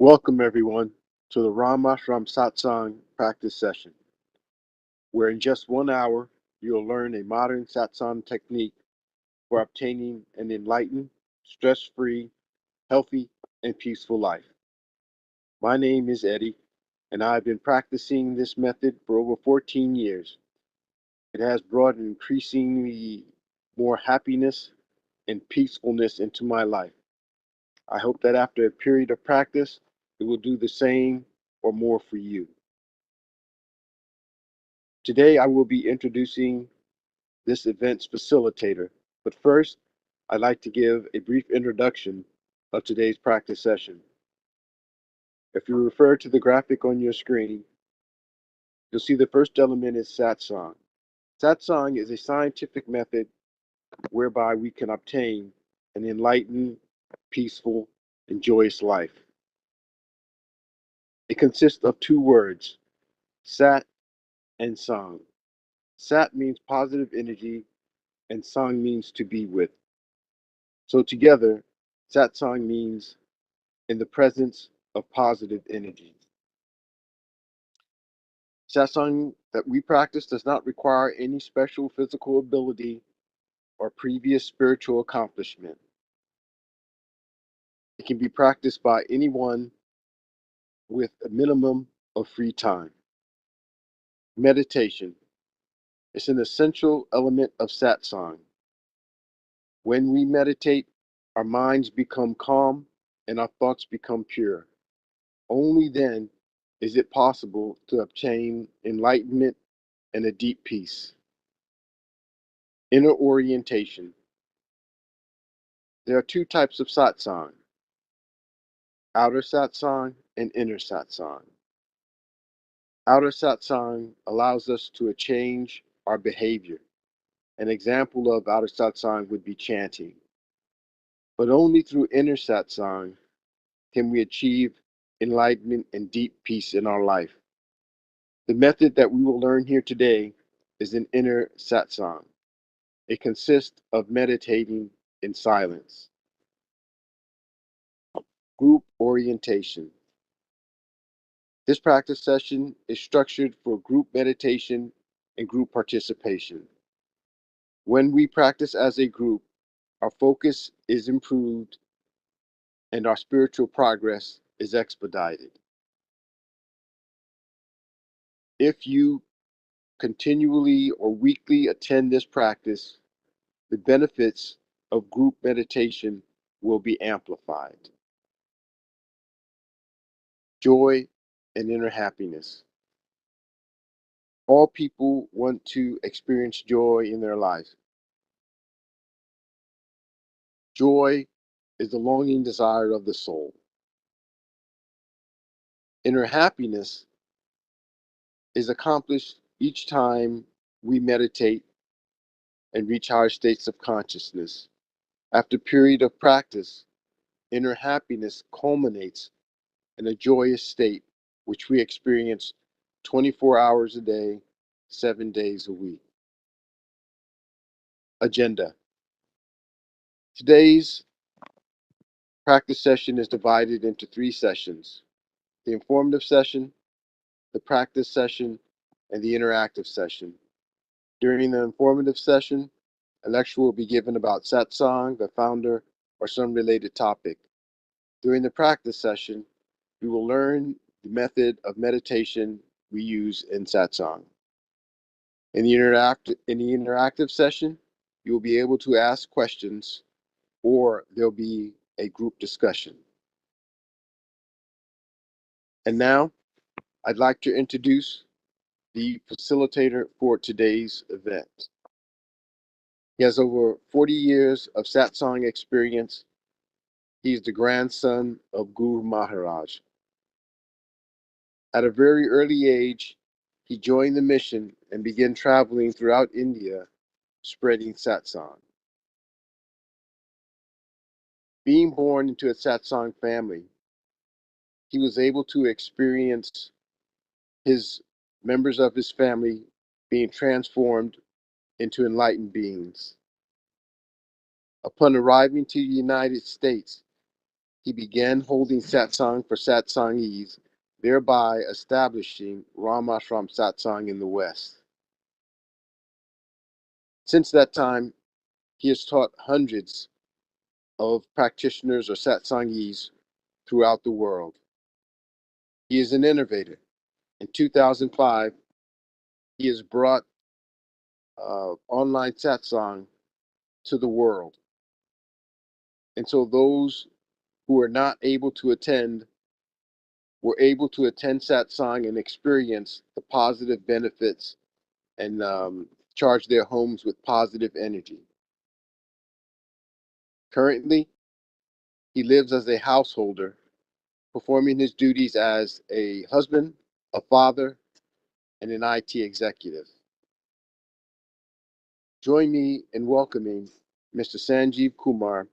Welcome, everyone, to the Ramashram Satsang practice session, where in just 1 hour you'll learn a modern satsang technique for obtaining an enlightened, stress free, healthy, and peaceful life. My name is Eddie, and I've been practicing this method for over 14 years. It has brought increasingly more happiness and peacefulness into my life. I hope that after a period of practice, it will do the same or more for you. Today, I will be introducing this event's facilitator, but first, I'd like to give a brief introduction of today's practice session. If you refer to the graphic on your screen, you'll see the first element is satsang. Satsang is a scientific method whereby we can obtain an enlightened, peaceful, and joyous life. It consists of two words, sat and sang. Sat means positive energy, and sang means to be with. So together, satsang means in the presence of positive energy. Satsang that we practice does not require any special physical ability or previous spiritual accomplishment. It can be practiced by anyone with a minimum of free time. Meditation is an essential element of satsang. When we meditate, our minds become calm and our thoughts become pure. Only then is it possible to obtain enlightenment and a deep peace. Inner orientation. There are two types of satsang: outer satsang and inner satsang. Outer satsang allows us to change our behavior. An example of outer satsang would be chanting. But only through inner satsang can we achieve enlightenment and deep peace in our life. The method that we will learn here today is an inner satsang. It consists of meditating in silence. Group orientation. This practice session is structured for group meditation and group participation. When we practice as a group, our focus is improved and our spiritual progress is expedited. If you continually or weekly attend this practice, the benefits of group meditation will be amplified. Joy and inner happiness. All people want to experience joy in their life. Joy is the longing desire of the soul. Inner happiness is accomplished each time we meditate and reach higher states of consciousness. After a period of practice, inner happiness culminates in a joyous state which we experience 24 hours a day, 7 days a week. Agenda. Today's practice session is divided into 3 sessions: the informative session, the practice session, and the interactive session. During the informative session, a lecture will be given about satsang, the founder, or some related topic. During the practice session, we will learn the method of meditation we use in satsang. In the interactive session, you will be able to ask questions or there'll be a group discussion. And now, I'd like to introduce the facilitator for today's event. He has over 40 years of satsang experience. He's the grandson of Guru Maharaj. At a very early age, he joined the mission and began traveling throughout India, spreading satsang. Being born into a satsang family, he was able to experience his members of his family being transformed into enlightened beings. Upon arriving to the United States, he began holding satsang for satsangees, thereby establishing Ramashram satsang in the West. Since that time, he has taught hundreds of practitioners or satsangees throughout the world. He is an innovator. In 2005, he has brought online satsang to the world. And so those who are not able to attend were able to attend satsang and experience the positive benefits and charge their homes with positive energy. Currently, he lives as a householder, performing his duties as a husband, a father, and an IT executive. Join me in welcoming Mr. Sanjeev Kumar,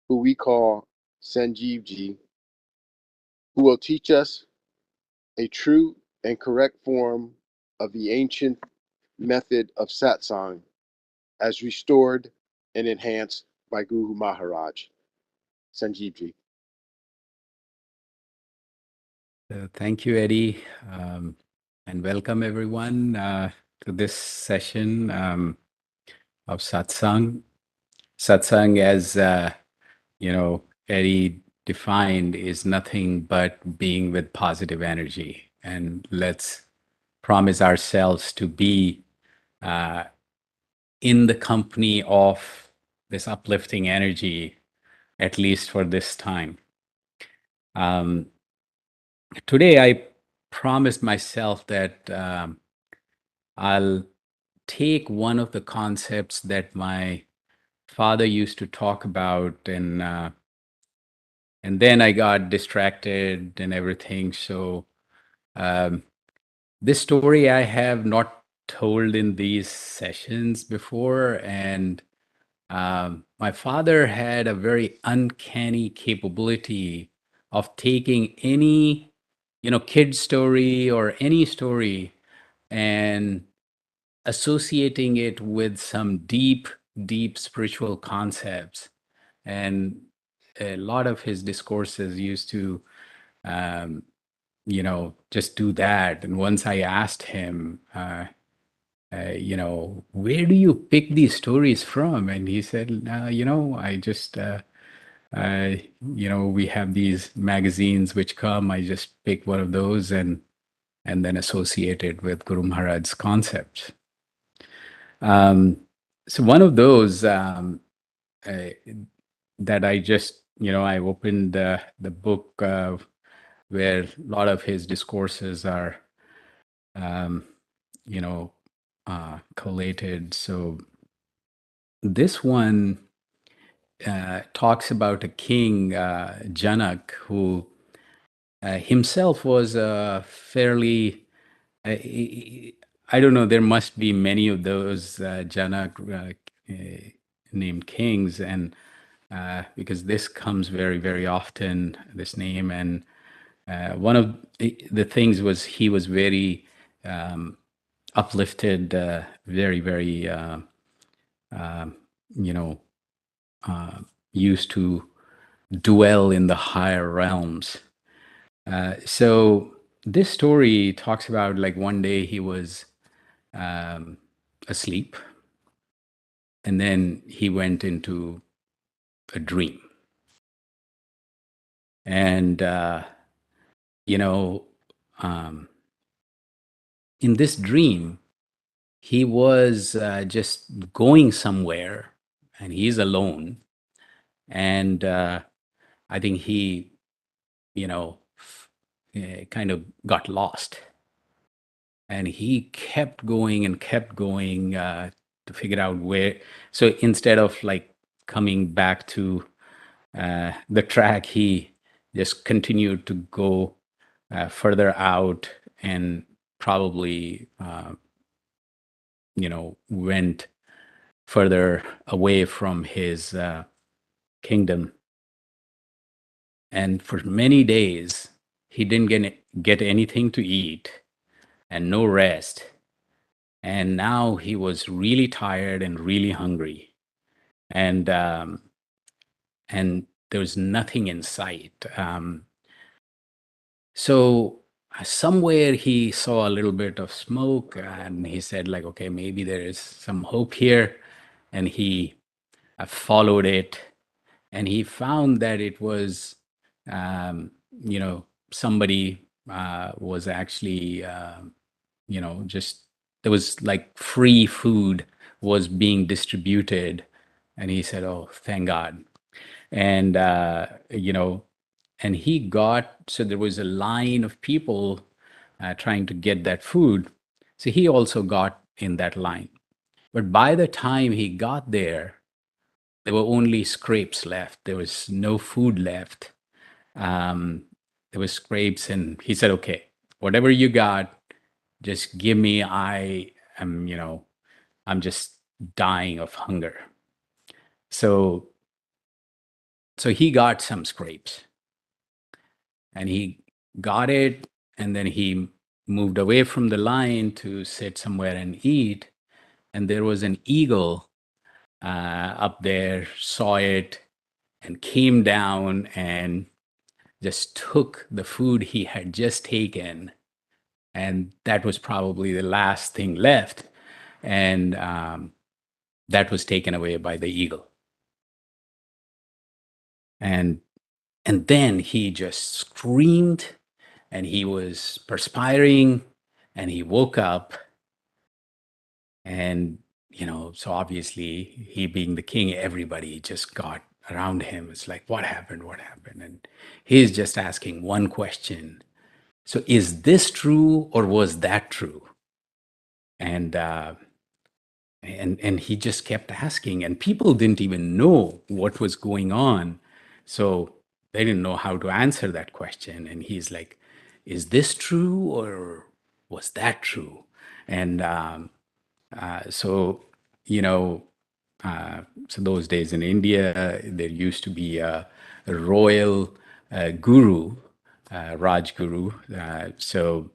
who we call Sanjeev Ji, who will teach us a true and correct form of the ancient method of satsang as restored and enhanced by Guru Maharaj. Sanjeev Ji. Thank you, Eddie, and welcome everyone to this session of satsang. Satsang, as Eddie defined, is nothing but being with positive energy. And let's promise ourselves to be in the company of this uplifting energy, at least for this time. Today, I promised myself that I'll take one of the concepts that my father used to talk about, and then I got distracted and everything. So um, this story I have not told in these sessions before, and my father had a very uncanny capability of taking any, kid story or any story and associating it with some deep, deep spiritual concepts. And a lot of his discourses used to, um, just do that. And once I asked him, where do you pick these stories from? And he said, I just, we have these magazines which come, I just pick one of those and then associate it with Guru Maharaj's concepts. Um, so one of those uh, that I just, I opened the book where a lot of his discourses are, um, you know, collated. So this one talks about a king, Janak, who himself was a fairly, I don't know, there must be many of those Janak named kings, and because this comes very, very often, this name. And one of the things was he was very uplifted, very, very, um, you know, used to dwell in the higher realms. So this story talks about like one day he was um, asleep, and then he went into a dream. And, you know, um, in this dream, he was just going somewhere and he's alone. And I think he, kind of got lost. And he kept going and kept going to figure out where. So instead of like coming back to the track, he just continued to go further out and probably, went further away from his kingdom. And for many days, he didn't get anything to eat and no rest. And now he was really tired and really hungry. And there was nothing in sight. So somewhere he saw a little bit of smoke, and he said, like, okay, maybe there is some hope here. And he followed it, and he found that it was, somebody was actually, just there was like free food was being distributed. And he said, oh, thank God. And, and he got, so there was a line of people trying to get that food. So he also got in that line. But by the time he got there were only scrapes left. There was no food left. Um, there was scrapes, and he said, "Okay, whatever you got, just give me. I am, I'm just dying of hunger." So, so he got some scrapes, and he got it, and then he moved away from the line to sit somewhere and eat. And there was an eagle up there, saw it, and came down and just took the food he had just taken, and that was probably the last thing left, and that was taken away by the eagle. And then he just screamed, and he was perspiring, and he woke up, and so obviously he being the king, everybody just got around him. It's like, what happened, and he's just asking one question: so is this true or was that true? And And he just kept asking, and people didn't even know what was going on, so they didn't know how to answer that question. And he's like, is this true or was that true? And so, you know, so those days in India, there used to be a royal guru, Raj Guru. So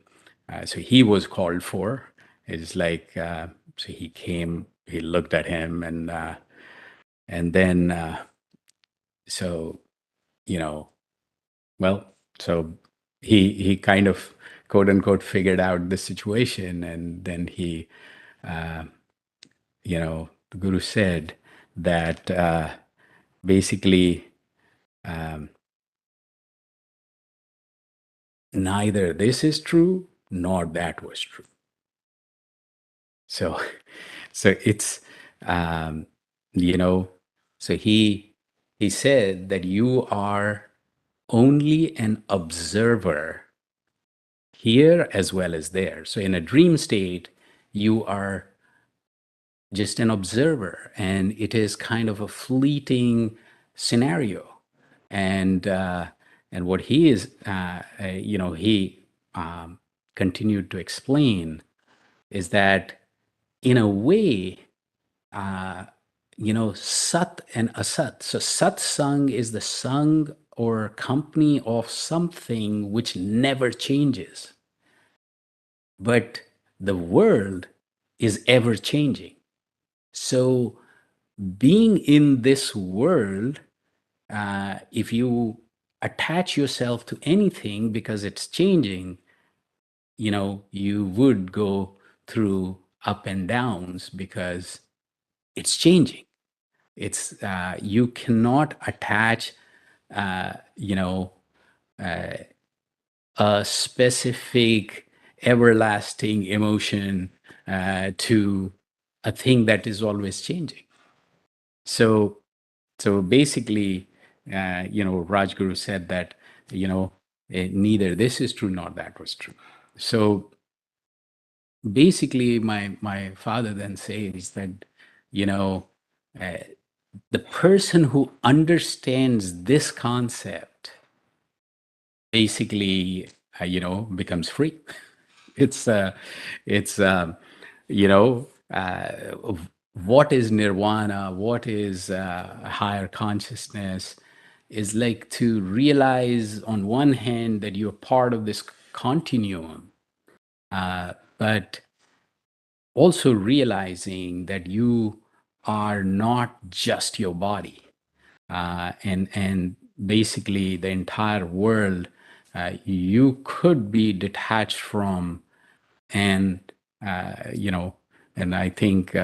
he was called for. It's like, so he came, he looked at him, and then so you know, well, so he kind of quote unquote figured out the situation, and then he the guru said that basically neither this is true nor that was true. So, so it's um, you know, so he said that you are only an observer here as well as there. So in a dream state, you are just an observer, and it is kind of a fleeting scenario. And what he is, he continued to explain is that in a way, Sat and Asat. So Satsang is the sung or company of something which never changes, but the world is ever changing. So being in this world, if you attach yourself to anything because it's changing, you would go through up and downs because it's changing. It's you cannot attach, you know, a specific everlasting emotion to a thing that is always changing. So, so basically, Rajguru said that, neither this is true nor that was true. So basically, my father then says that, you know, uh, the person who understands this concept basically, becomes free. It's it's you know what is nirvana, what is higher consciousness, is like to realize on one hand that you're part of this continuum, but also realizing that you are not just your body, and basically the entire world you could be detached from. And you know and I think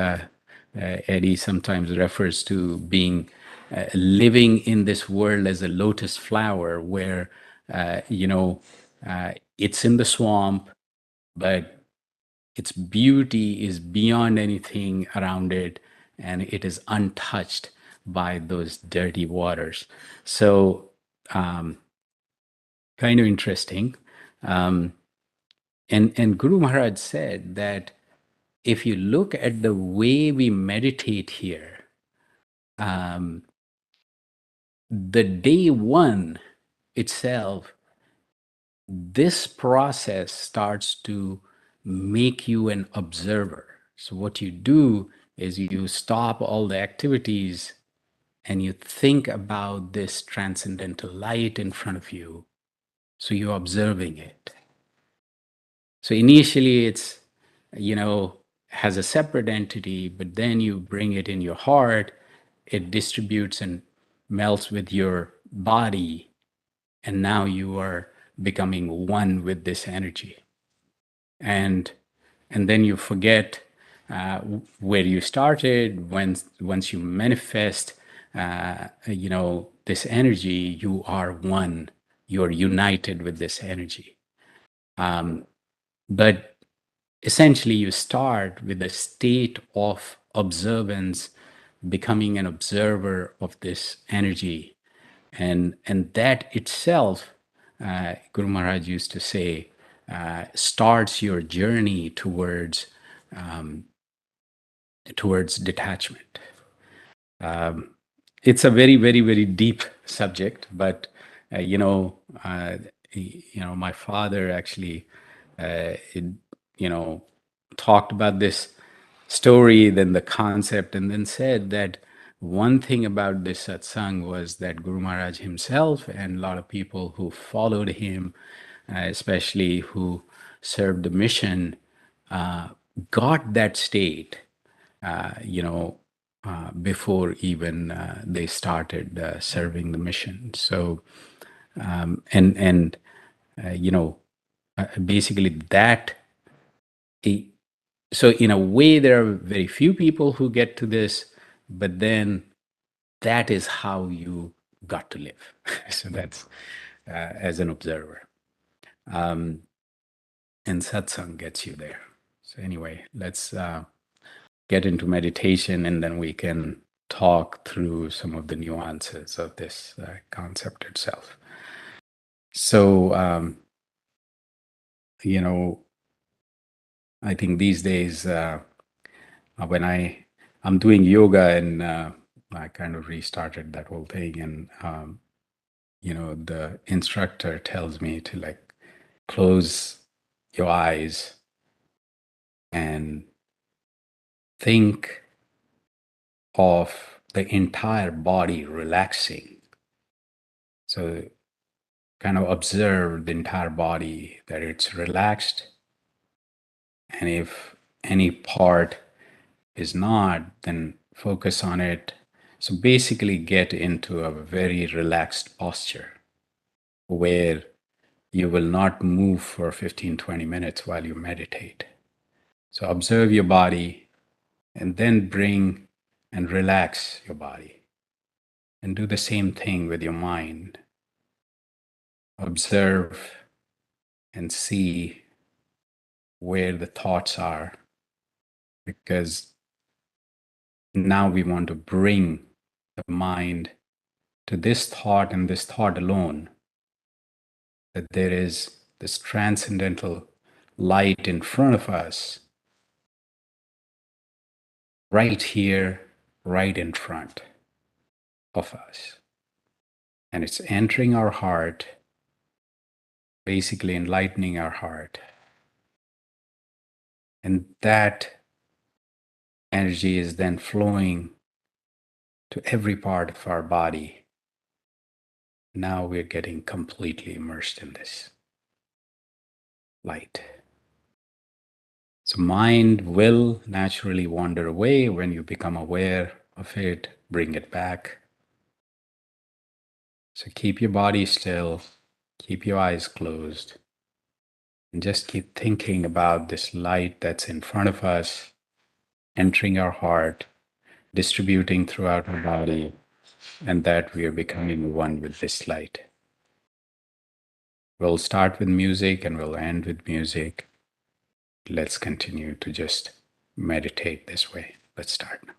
Eddie sometimes refers to being living in this world as a lotus flower where it's in the swamp, but its beauty is beyond anything around it, and it is untouched by those dirty waters. So, kind of interesting. Um, and Guru Maharaj said that if you look at the way we meditate here, the day one itself, this process starts to make you an observer. So, what you do is you stop all the activities and you think about this transcendental light in front of you. So, you're observing it. So, initially, it's, has a separate entity, but then you bring it in your heart, it distributes and melts with your body, and now you are becoming one with this energy. And then you forget where you started. Once you manifest this energy, you are one, you're united with this energy. But essentially you start with a state of observance, becoming an observer of this energy. And that itself, Guru Maharaj used to say, starts your journey towards towards detachment. Um, it's a very, very, very deep subject, but uh, you know, uh, my father actually, it, you know, talked about this story, then the concept, and then said that one thing about this satsang was that Guru Maharaj himself and a lot of people who followed him, especially who served the mission, uh, got that state, you know, before even they started serving the mission. So, and you know, basically that. i- So in a way, there are very few people who get to this, but then that is how you got to live. So that's as an observer, and satsang gets you there. So anyway, let's get into meditation, and then we can talk through some of the nuances of this concept itself. So, you know, I think these days when I'm doing yoga, and I kind of restarted that whole thing, and the instructor tells me to like close your eyes and think of the entire body relaxing. So kind of observe the entire body, that it's relaxed. And if any part is not, then focus on it. So basically, get into a very relaxed posture where you will not move for 15-20 minutes while you meditate. So observe your body and then bring and relax your body. And do the same thing with your mind. Observe and see where the thoughts are, because now we want to bring the mind to this thought and this thought alone, that there is this transcendental light in front of us, right here, right in front of us. And it's entering our heart, basically enlightening our heart. And that energy is then flowing to every part of our body. Now we're getting completely immersed in this light. So mind will naturally wander away. When you become aware of it, bring it back. So keep your body still, keep your eyes closed, and just keep thinking about this light that's in front of us, entering our heart, distributing throughout our body, and that we are becoming one with this light. We'll start with music and we'll end with music. Let's continue to just meditate this way. Let's start now.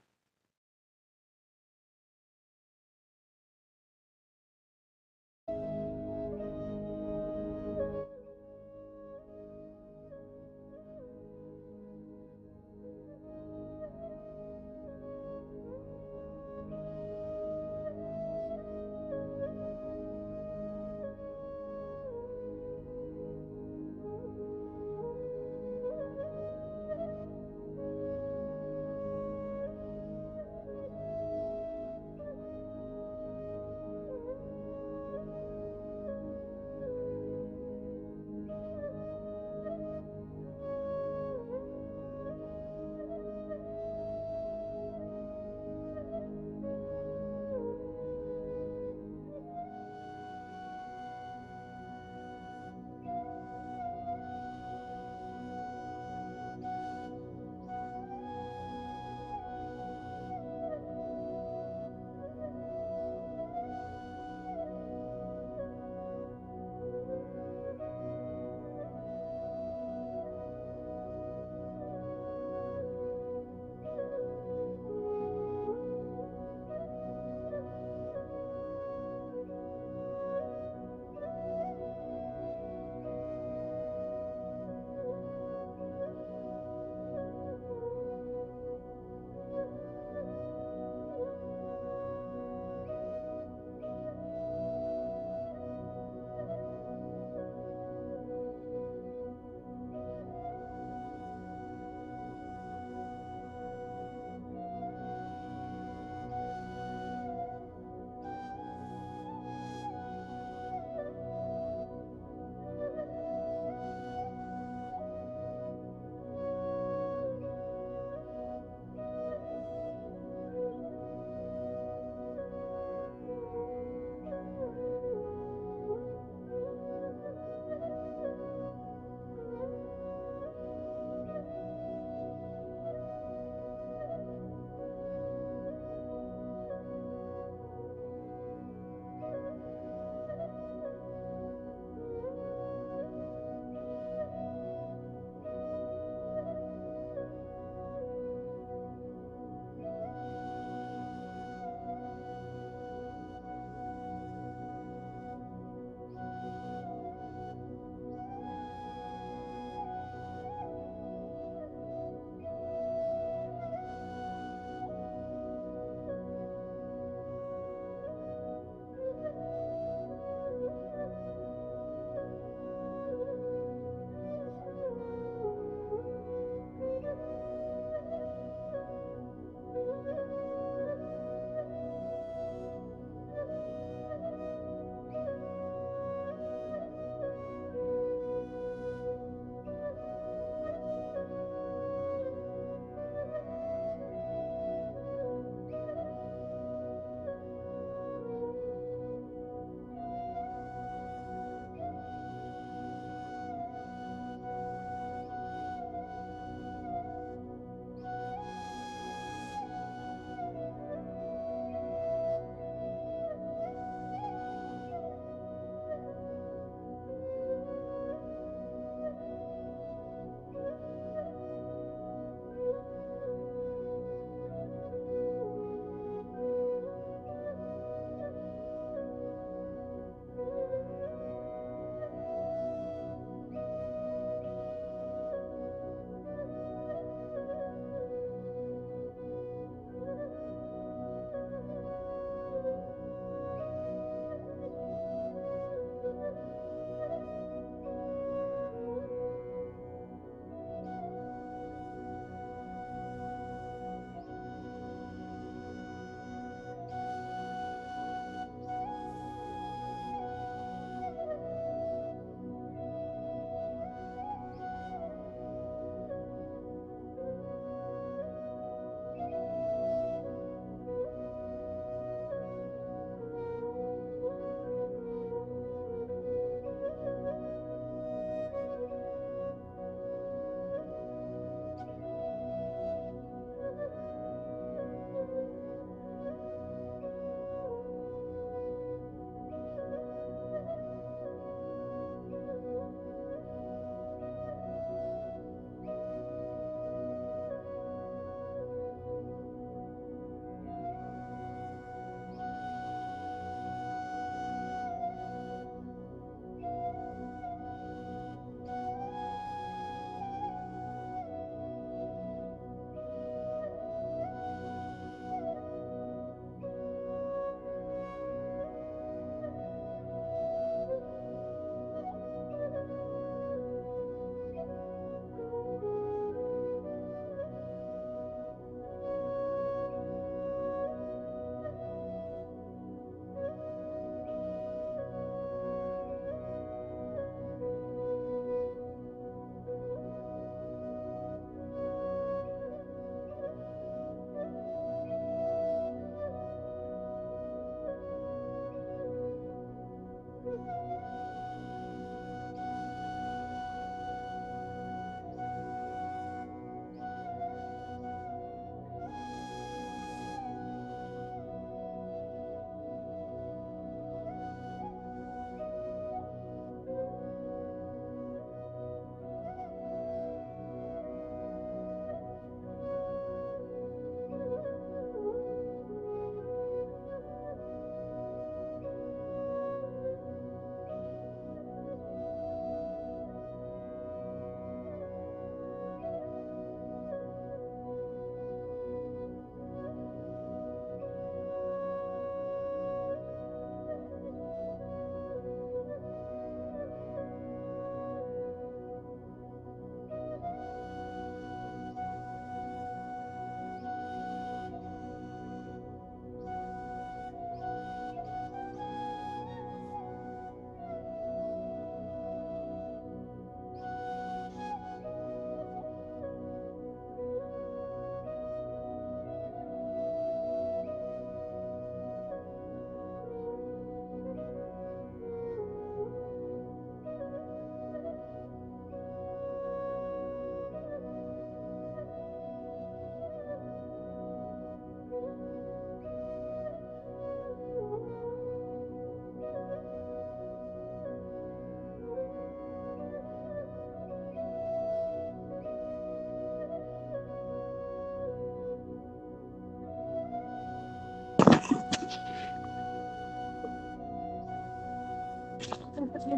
No,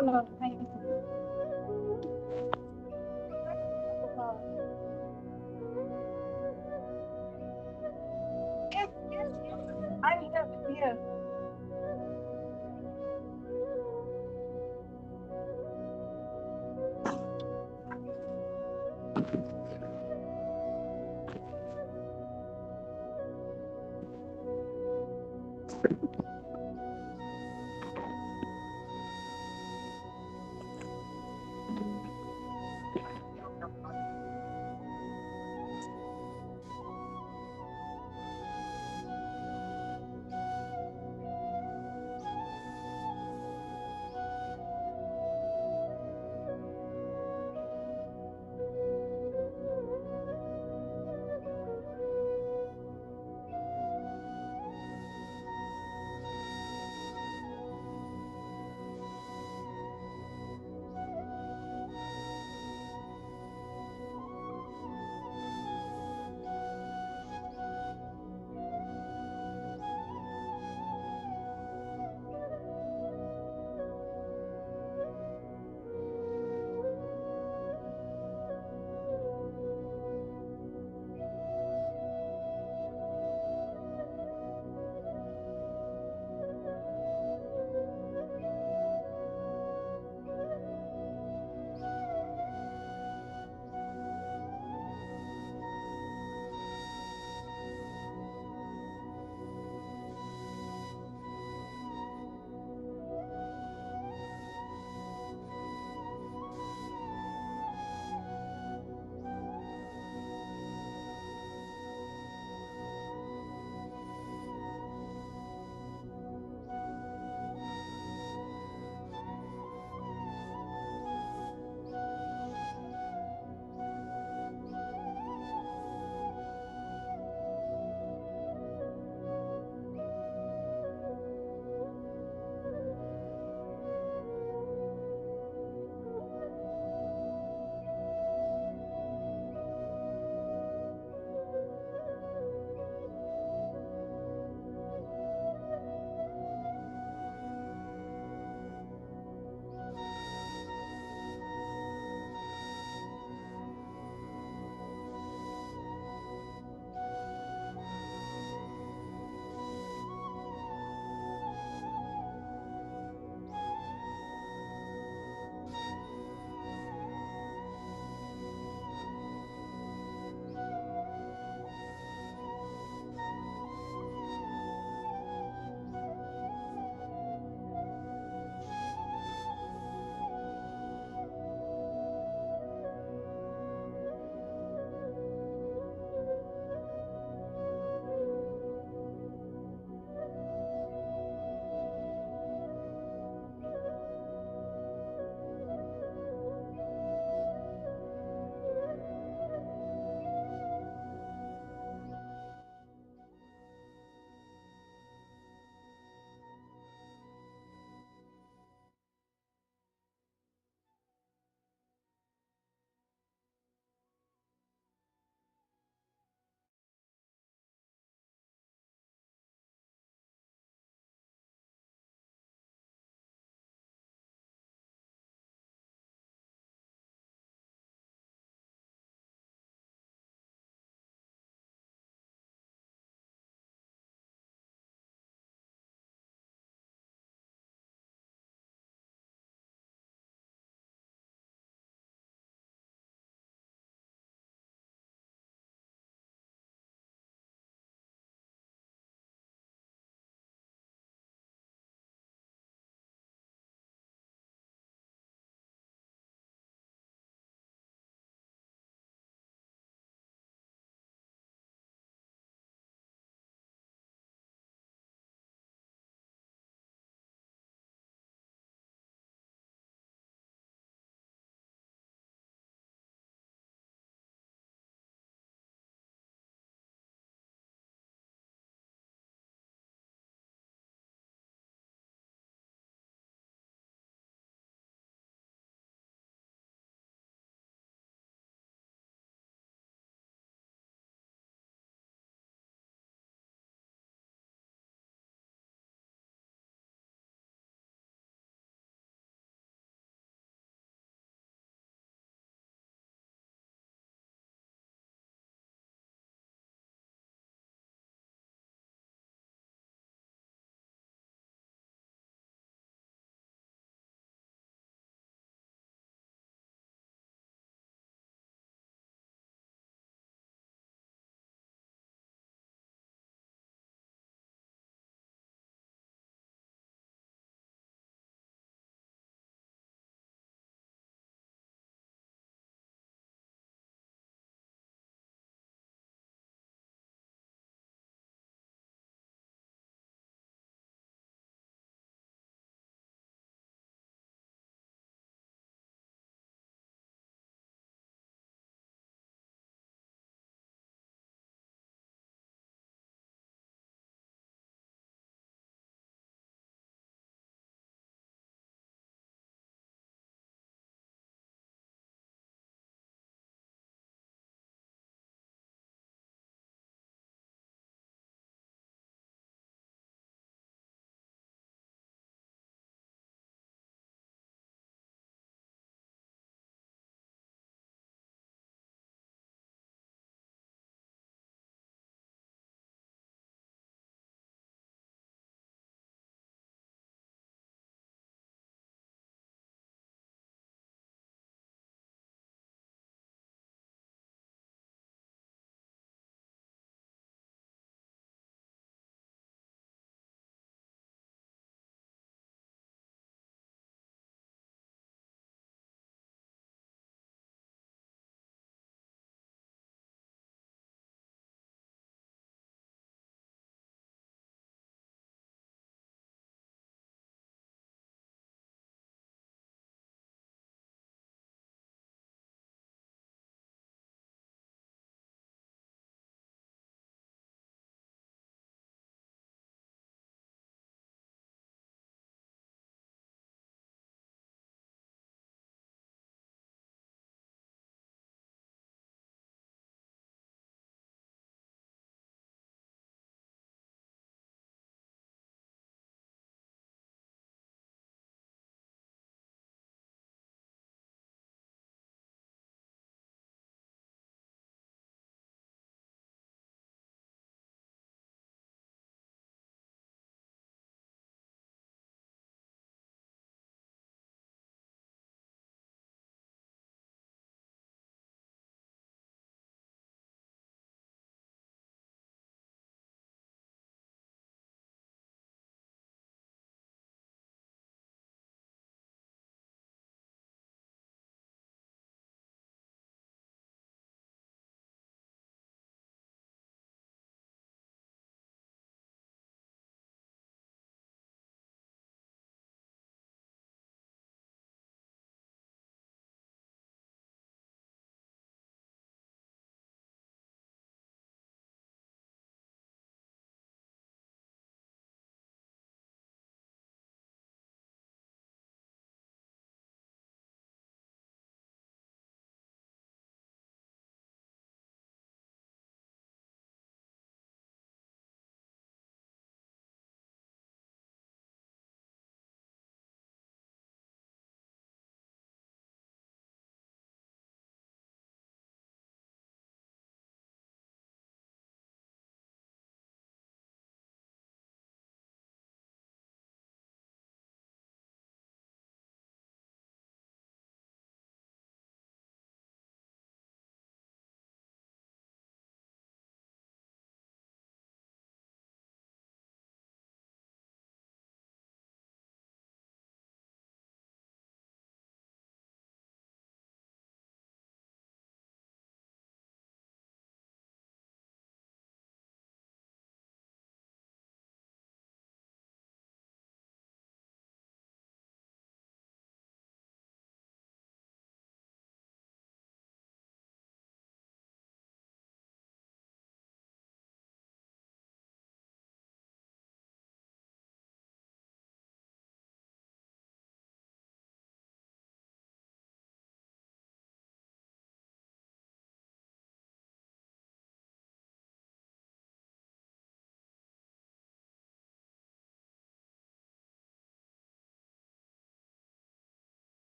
no, thank you. Yes, yes, yes. I'm here.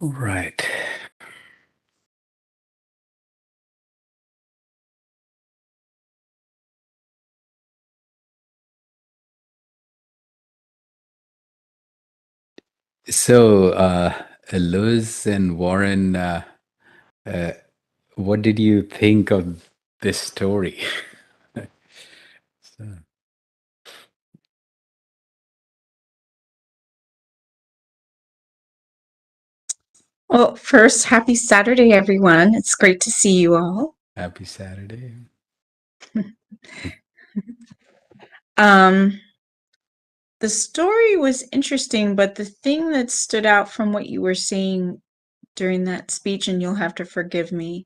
Right. So, Lewis and Warren, uh, what did you think of this story? So, Well, first, happy Saturday, everyone. It's great to see you all. happy Saturday. Um, the story was interesting, but the thing that stood out from what you were saying during that speech, and you'll have to forgive me,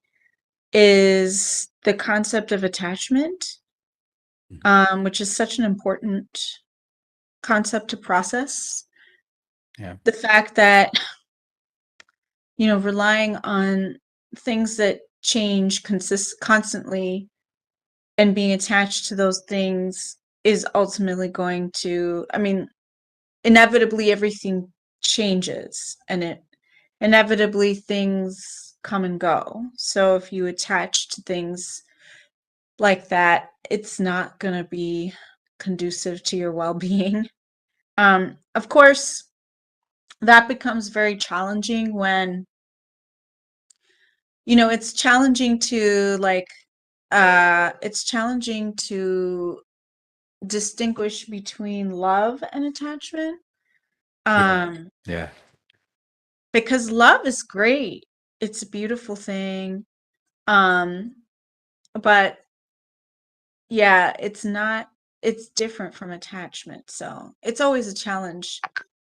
is the concept of attachment, which is such an important concept to process. Yeah. The fact that, relying on things that change constantly and being attached to those things is ultimately going to, inevitably everything changes and inevitably things come and go. So if you attach to things like that, it's not going to be conducive to your well-being. Of course, that becomes very challenging when, it's challenging to it's challenging to distinguish between love and attachment. Yeah. Yeah. Because love is great. It's a beautiful thing. Um, but yeah, it's different from attachment. So it's always a challenge.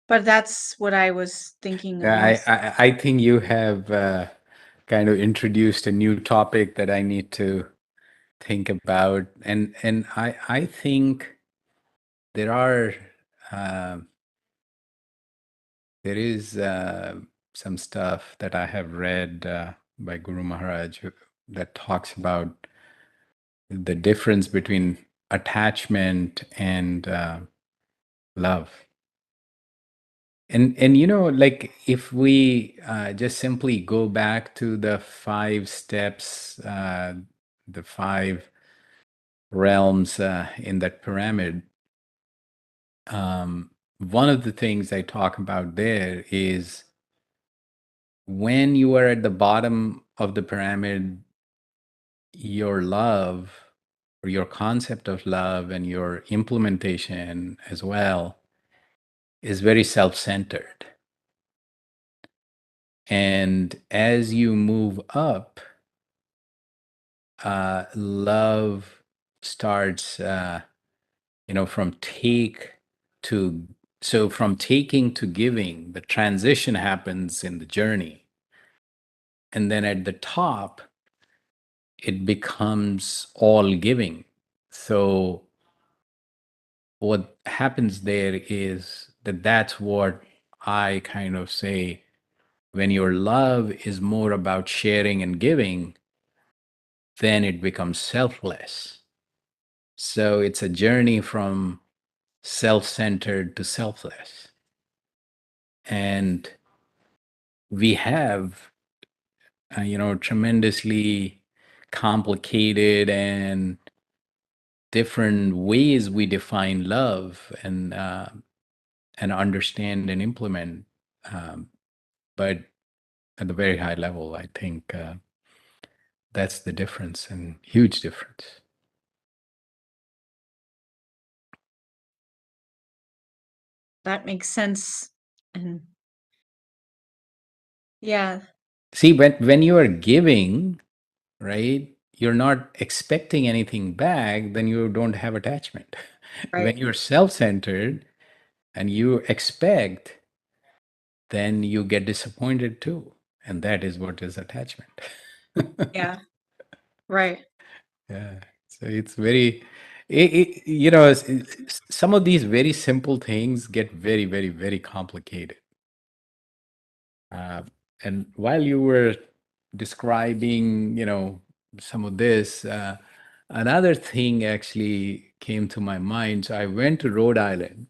But that's what I was thinking of Yeah, most. I think you have kind of introduced a new topic that I need to think about, and I think there are um there is some stuff that I have read by Guru Maharaj that talks about the difference between attachment and love. And like if we just simply go back to the 5 steps, the 5 realms in that pyramid, one of the things I talk about there is when you are at the bottom of the pyramid, your love or your concept of love and your implementation as well is very self-centered. And as you move up, love starts, from from taking to giving, the transition happens in the journey. And then at the top, it becomes all giving. So what happens there is that's what I kind of say, when your love is more about sharing and giving, then it becomes selfless. So it's a journey from self-centered to selfless. And we have, tremendously complicated and different ways we define love and understand and implement. Um, but at the very high level, I think that's the difference, and huge difference. That makes sense. And yeah, See, when you are giving, right, you're not expecting anything back, then you don't have attachment. When right. you're self-centered and you expect, then you get disappointed too. And that is what is attachment. Yeah, right. Yeah. So it's very, some of these very simple things get very, very, very complicated. Uh, and while you were describing, some of this, another thing actually came to my mind. So I went to Rhode Island,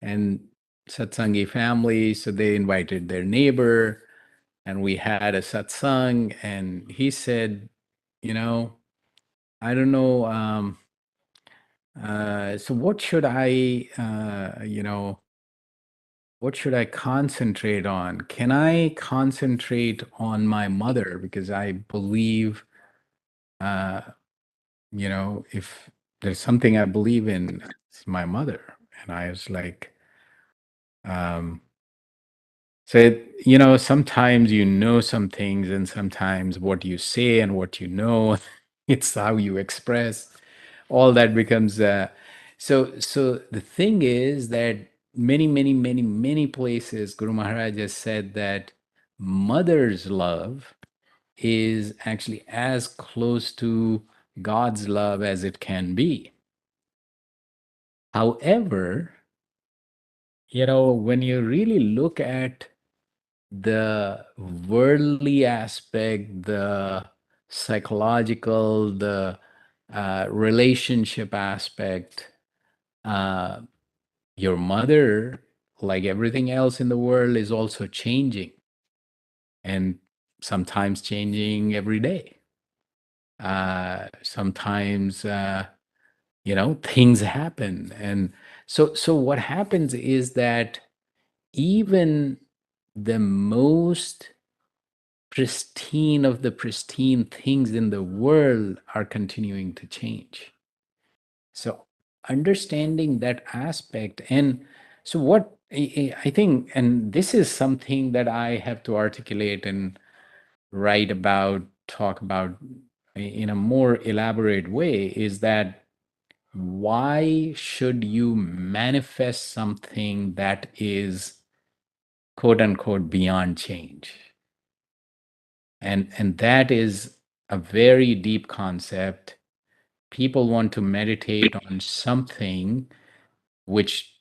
and Satsangi family, so they invited their neighbor, and we had a satsang, and he said, you know, I don't know, so what should I, what should I concentrate on? Can I concentrate on my mother? Because I believe, uh, if there's something I believe in, it's my mother. And I was like, um, sometimes some things, and sometimes what you say and what it's how you express. All that becomes so the thing is that many places Guru Maharaj has said that mother's love is actually as close to God's love as it can be. However, when you really look at the worldly aspect, the psychological, the relationship aspect, uh, your mother, like everything else in the world, is also changing, and sometimes changing every day. Sometimes, things happen. And so what happens is that even the most pristine of the pristine things in the world are continuing to change. So understanding that aspect, and so what I think, and this is something that I have to articulate and write about, talk about in a more elaborate way, is that why should you manifest something that is quote unquote beyond change? And that is a very deep concept. People want to meditate on something which,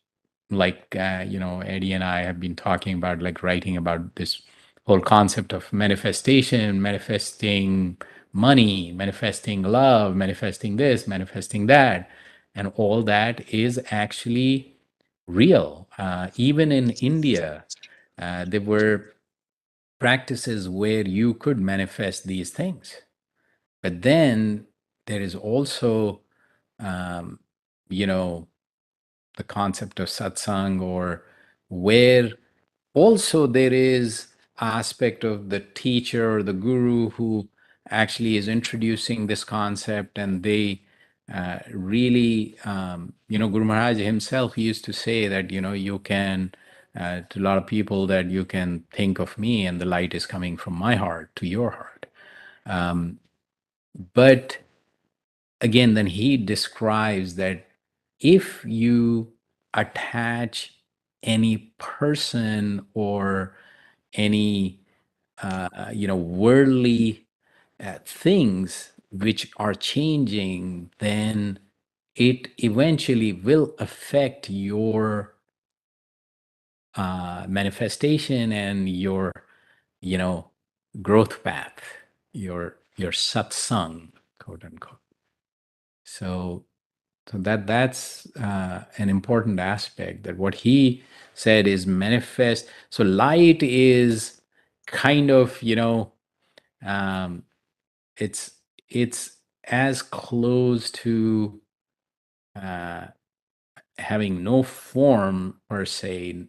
like Eddie and I have been talking about, like writing about this whole concept of manifestation, manifesting money, manifesting love, manifesting this, manifesting that, and all that is actually real. Even in India, there were practices where you could manifest these things. But then there is also, um, the concept of satsang, or where also there is aspect of the teacher or the guru who actually is introducing this concept, and they really, Guru Maharaj himself used to say that, you can, to a lot of people, that you can think of me and the light is coming from my heart to your heart. But again, then he describes that if you attach any person or any worldly things which are changing, then it eventually will affect your manifestation and your growth path, your satsang, quote unquote. So that's an important aspect, that what he said is manifest. So light is kind of, um, it's it's as close to uh, having no form per se,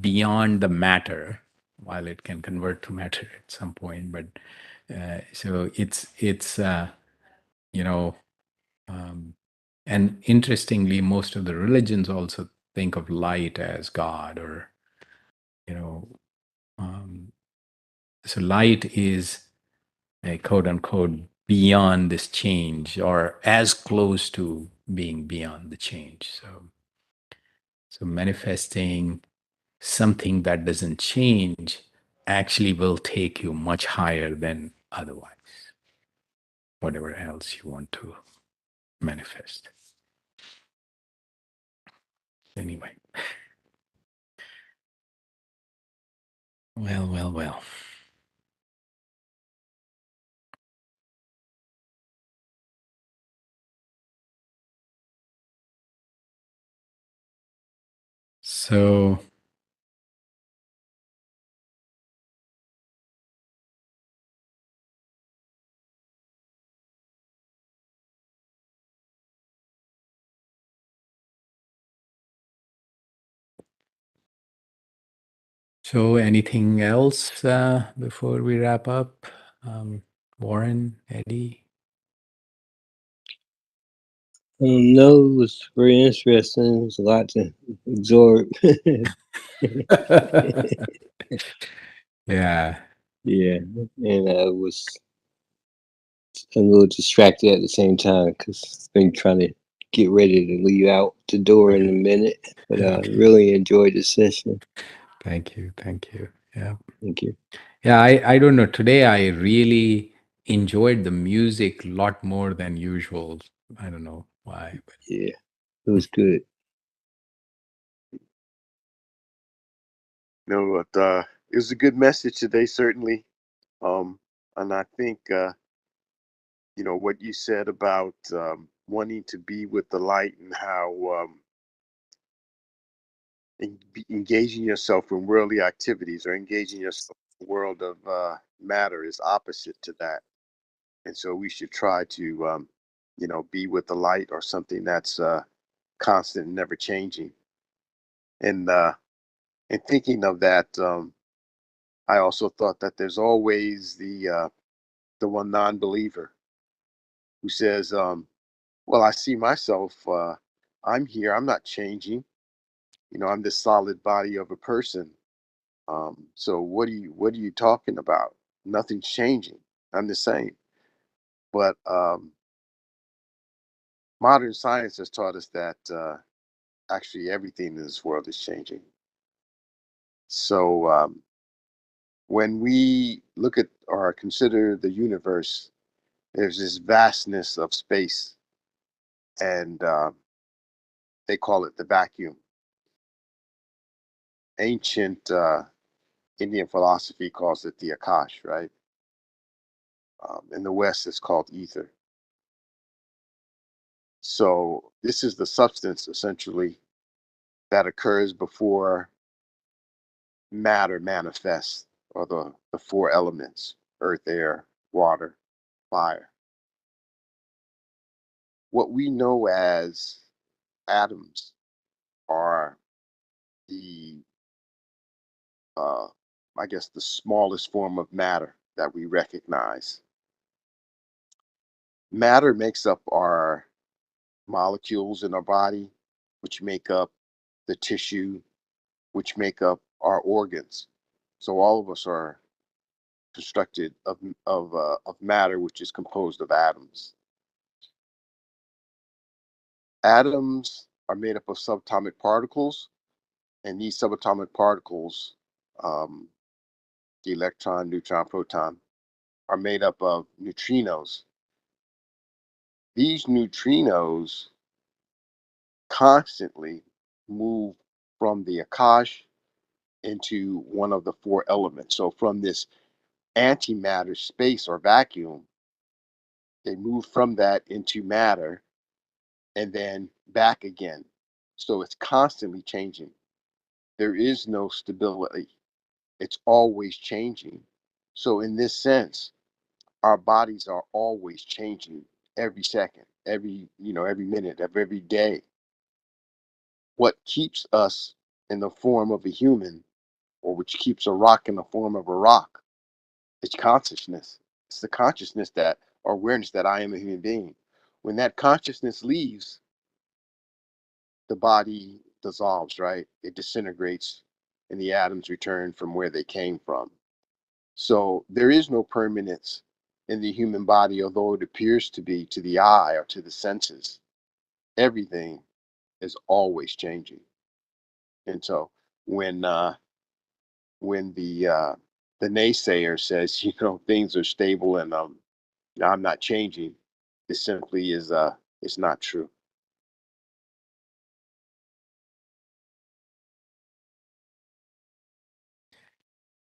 beyond the matter, while it can convert to matter at some point. But so it's you know um, and interestingly, most of the religions also think of light as God, or you know um, so light is a quote unquote beyond this change, or as close to being beyond the change. So manifesting something that doesn't change actually will take you much higher than otherwise, whatever else you want to manifest. Anyway, well. So anything else before we wrap up? Warren, Eddie? No, it was very interesting. It was a lot to absorb. Yeah. Yeah, and I was a little distracted at the same time because I've been trying to get ready to leave out the door in a minute. But I Okay. really enjoyed the session. Thank you. Thank you. Yeah. Thank you. Yeah, I don't know. Today I really enjoyed the music a lot more than usual. I don't know why, but Yeah, it was good. No, but it was a good message today, certainly. And I think what you said about wanting to be with the light and how engaging yourself in worldly activities or engaging yourself in the world of matter is opposite to that. And so we should try to be with the light or something that's constant and never changing. And thinking of that, I also thought that there's always the one non-believer who says, well, I see myself, I'm here, I'm not changing, I'm this solid body of a person. So what are you talking about? Nothing's changing, I'm the same. But modern science has taught us that actually everything in this world is changing. So when we look at or consider the universe, there's this vastness of space, and they call it the vacuum. Ancient Indian philosophy calls it the Akash, right? In the West, it's called ether. So this is the substance essentially that occurs before matter manifests, or the four elements: earth, air, water, fire. What we know as atoms are the, uh, I guess, the smallest form of matter that we recognize. Matter makes up our molecules in our body, which make up the tissue, which make up our organs. So all of us are constructed of matter, which is composed of atoms. Atoms are made up of subatomic particles, and these subatomic particles, um, the electron, neutron, proton, are made up of neutrinos. These neutrinos constantly move from the Akash into one of the four elements. So from this antimatter space or vacuum, they move from that into matter and then back again. So it's constantly changing. There is no stability. It's always changing. So in this sense, our bodies are always changing every second, every minute of every day. What keeps us in the form of a human, or which keeps a rock in the form of a rock, it's consciousness. It's the consciousness that, or awareness that I am a human being. When that consciousness leaves, the body dissolves, right? It disintegrates and the atoms return from where they came from. So there is no permanence in the human body, although it appears to be to the eye or to the senses. Everything is always changing. And so when the naysayer says, things are stable and I'm not changing, it simply is it's not true.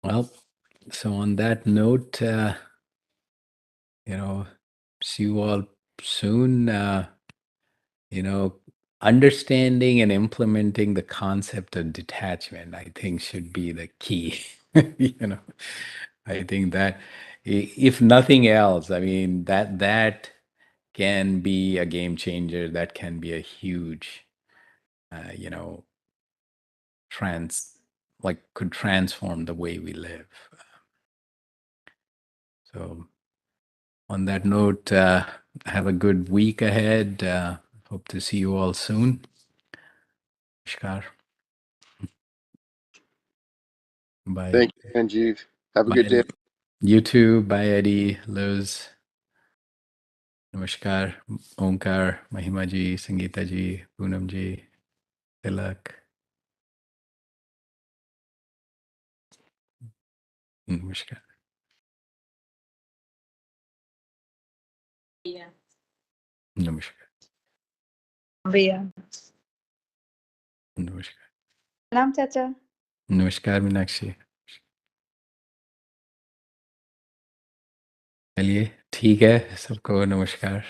well, so on that note, see you all soon. You know, understanding and implementing the concept of detachment, I think, should be the key. You know, I think that if nothing else, I mean, that can be a game changer. That can be a huge, you know, could transform the way we live. So on that note, have a good week ahead. Hope to see you all soon. Namaskar. Bye. Thank you, Sanjeev. Have a Bye. good day. You too. Bye, Eddie, Liz. Namaskar. Omkar, Mahima ji, Sangeeta ji, Poonam ji, Tilak. Namaskar. Namaskar. भैया Namaskar. प्रणाम चाचा नमस्कार मीनाक्षी. चलिए ठीक है, सबको नमस्कार.